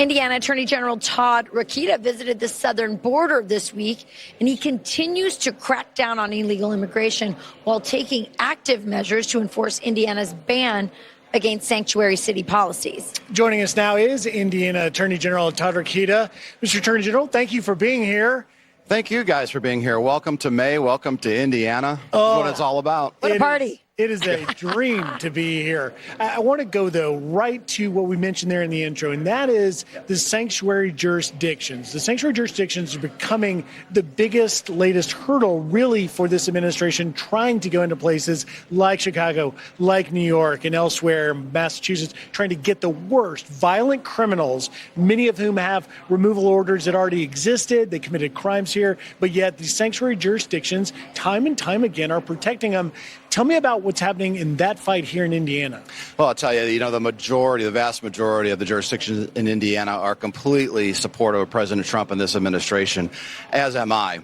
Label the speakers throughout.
Speaker 1: Indiana Attorney General Todd Rokita visited the southern border this week, and he continues to crack down on illegal immigration while taking active measures to enforce Indiana's ban against sanctuary city policies.
Speaker 2: Joining us now is Indiana Attorney General Todd Rokita. Mr. Attorney General, thank you for being here.
Speaker 3: Thank you guys for being here. Welcome to May. Welcome to Indiana. That's what it's all about.
Speaker 1: What a party.
Speaker 2: It is a dream to be here. I want to go, though, right to what we mentioned there in the intro, and that is the sanctuary jurisdictions. The sanctuary jurisdictions are becoming the biggest, latest hurdle, really, for this administration trying to go into places like Chicago, like New York, and elsewhere, Massachusetts, trying to get the worst violent criminals, many of whom have removal orders that already existed. They committed crimes here, but yet these sanctuary jurisdictions, time and time again, are protecting them. Tell me about what's happening in that fight here in Indiana.
Speaker 3: Well, I'll tell you, the vast majority of the jurisdictions in Indiana are completely supportive of President Trump and this administration, as am I.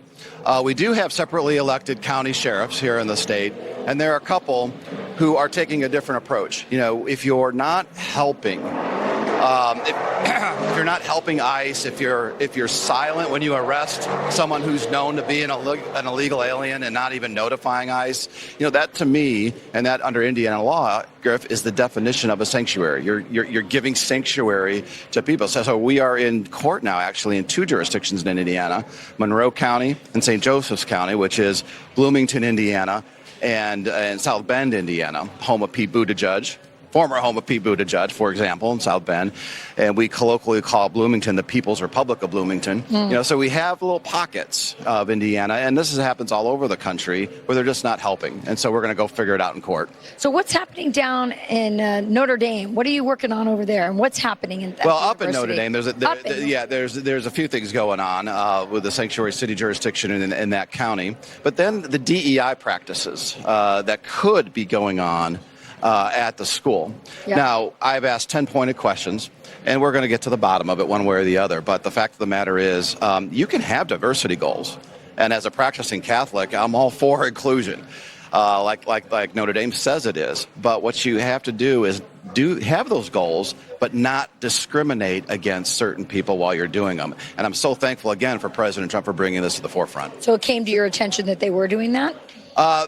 Speaker 3: We do have separately elected county sheriffs here in the state, and there are a couple who are taking a different approach. If you're not helping, if you're not helping ICE, if you're silent when you arrest someone who's known to be an illegal alien and not even notifying ICE, that to me, and that under Indiana law, Griff, is the definition of a sanctuary. You're giving sanctuary to people. So we are in court now, actually, in two jurisdictions in Indiana, Monroe County and St. Joseph's County, which is Bloomington, Indiana, and South Bend, Indiana, home of Pete Buttigieg. Former home of Pete Buttigieg, for example, in South Bend. And we colloquially call Bloomington the People's Republic of Bloomington. So we have little pockets of Indiana, and this happens all over the country where they're just not helping. And so we're going to go figure it out in court.
Speaker 1: So what's happening down in Notre Dame? What are you working on over there, and what's happening in that
Speaker 3: up in Notre Dame, there's a few things going on with the sanctuary city jurisdiction in that county. But then the DEI practices that could be going on at the school. Yep. Now, I've asked 10-pointed questions, and we're going to get to the bottom of it one way or the other. But the fact of the matter is, you can have diversity goals. And as a practicing Catholic, I'm all for inclusion, like Notre Dame says it is. But what you have to do is have those goals, but not discriminate against certain people while you're doing them. And I'm so thankful, again, for President Trump for bringing this to the forefront.
Speaker 1: So it came to your attention that they were doing that?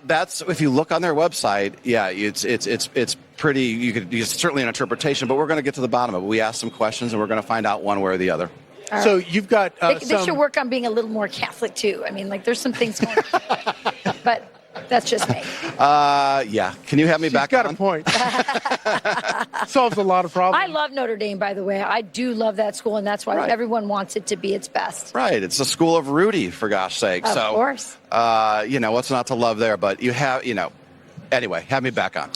Speaker 3: That's, if you look on their website, it's pretty, you could certainly an interpretation, but we're going to get to the bottom of it. We asked some questions, and we're going to find out one way or the other.
Speaker 1: Right.
Speaker 2: So you've got
Speaker 1: they should work on being a little more Catholic, too. I mean, there's some things going on. But that's just me.
Speaker 3: Yeah. Can you have me back on?
Speaker 2: Got a point. Solves a lot of problems.
Speaker 1: I love Notre Dame, by the way. I do love that school, and that's why everyone wants it to be its best.
Speaker 3: Right. It's the school of Rudy, for gosh sake.
Speaker 1: Of course.
Speaker 3: What's not to love there? But you have, anyway, have me back on.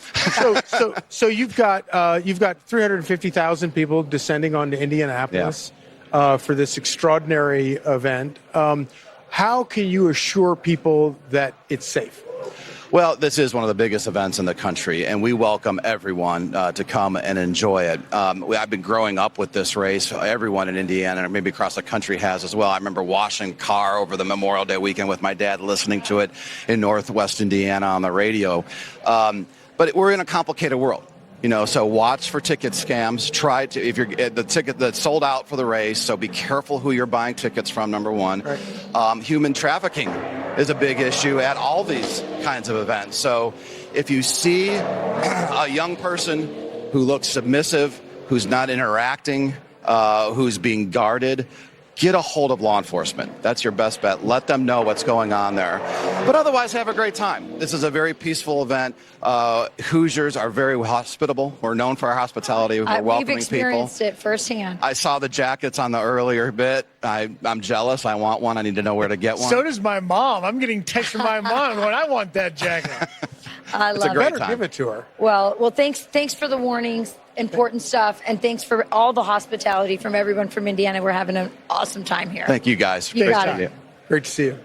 Speaker 2: So you've got 350,000 people descending onto Indianapolis for this extraordinary event. How can you assure people that it's safe?
Speaker 3: Well, this is one of the biggest events in the country, and we welcome everyone to come and enjoy it. I've been growing up with this race. Everyone in Indiana, and maybe across the country, has as well. I remember washing car over the Memorial Day weekend with my dad, listening to it in Northwest Indiana on the radio. But we're in a complicated world. So watch for ticket scams. If you're the ticket that's sold out for the race, so be careful who you're buying tickets from, number one. Right. Human trafficking is a big issue at all these kinds of events. So if you see a young person who looks submissive, who's not interacting, who's being guarded, get a hold of law enforcement. That's your best bet. Let them know what's going on there. But otherwise, have a great time. This is a very peaceful event. Hoosiers are very hospitable. We're known for our hospitality. We're welcoming people.
Speaker 1: We've experienced it firsthand.
Speaker 3: I saw the jackets on the earlier bit. I'm jealous. I want one. I need to know where to get one.
Speaker 2: So does my mom. I'm getting texts from my mom when I want that jacket.
Speaker 1: I love it.
Speaker 2: Better give it to her.
Speaker 1: Well, thanks for the warnings. Important stuff, and thanks for all the hospitality from everyone from Indiana. We're having an awesome time here.
Speaker 3: Thank you, guys.
Speaker 1: You got it.
Speaker 2: Great to see you.